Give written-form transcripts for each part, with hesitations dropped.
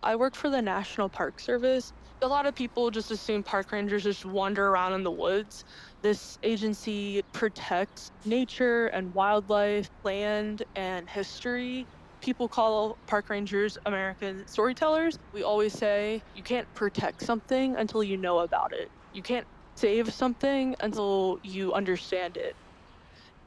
I work for the National Park Service. A lot of people just assume park rangers just wander around in the woods. This agency protects nature and wildlife, land, and history. People call park rangers American storytellers. We always say you can't protect something until you know about it. You can't save something until you understand it.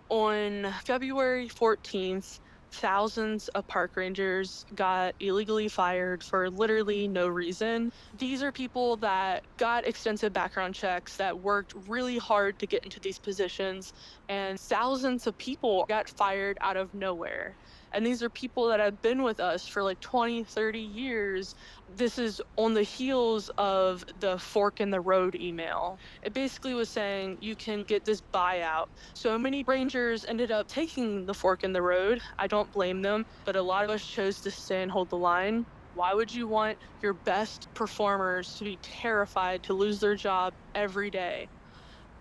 On February 14th, thousands of park rangers got illegally fired for literally no reason. These are people that got extensive background checks, that worked really hard to get into these positions, and thousands of people got fired out of nowhere. And these are people that have been with us for like 20, 30 years. This is on the heels of the fork in the road email. It basically was saying you can get this buyout. So many rangers ended up taking the fork in the road. I don't blame them, but a lot of us chose to stay and hold the line. Why would you want your best performers to be terrified to lose their job every day?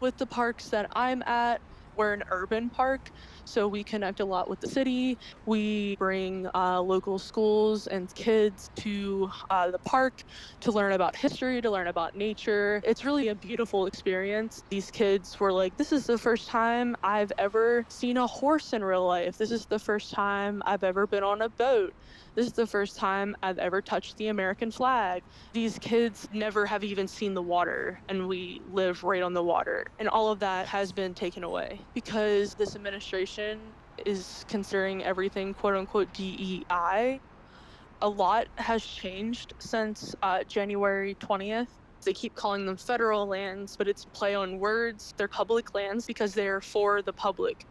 With the parks that I'm at, we're an urban park, so we connect a lot with the city. We bring local schools and kids to the park to learn about history, to learn about nature. It's really a beautiful experience. These kids were like, this is the first time I've ever seen a horse in real life. This is the first time I've ever been on a boat. This is the first time I've ever touched the American flag. These kids never have even seen the water, and we live right on the water. And all of that has been taken away because this administration is considering everything quote unquote DEI. A lot has changed since January 20th. They keep calling them federal lands, but it's play on words. They're public lands because they are for the public.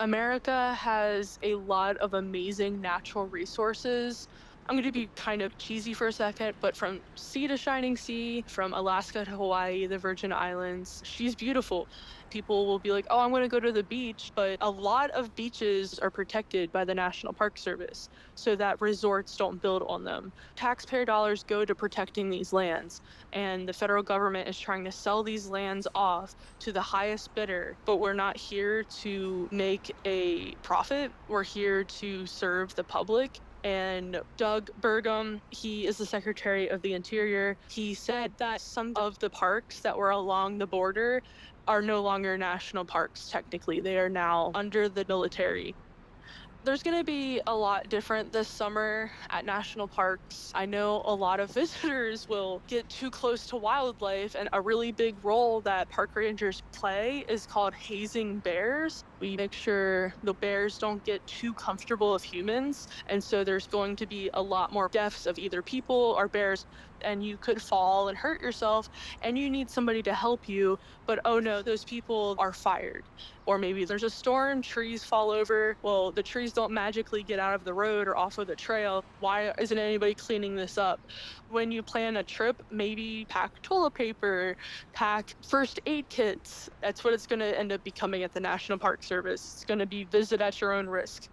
America has a lot of amazing natural resources. I'm going to be kind of cheesy for a second, but from sea to shining sea, from Alaska to Hawaii, the Virgin Islands, she's beautiful. People will be like, oh, I'm going to go to the beach, but a lot of beaches are protected by the National Park Service so that resorts don't build on them. Taxpayer dollars go to protecting these lands, and the federal government is trying to sell these lands off to the highest bidder, but we're not here to make a profit. We're here to serve the public. And Doug Burgum, he is the Secretary of the Interior. He said that some of the parks that were along the border are no longer national parks, technically. They are now under the military. There's going to be a lot different this summer at national parks. I know a lot of visitors will get too close to wildlife, and a really big role that park rangers play is called hazing bears. We make sure the bears don't get too comfortable with humans, and so there's going to be a lot more deaths of either people or bears, and you could fall and hurt yourself, and you need somebody to help you, but oh no, those people are fired. Or maybe there's a storm, trees fall over. Well, the trees don't magically get out of the road or off of the trail. Why isn't anybody cleaning this up? When you plan a trip, maybe pack toilet paper, pack first aid kits. That's what it's going to end up becoming at the National Park Service. It's going to be visit at your own risk.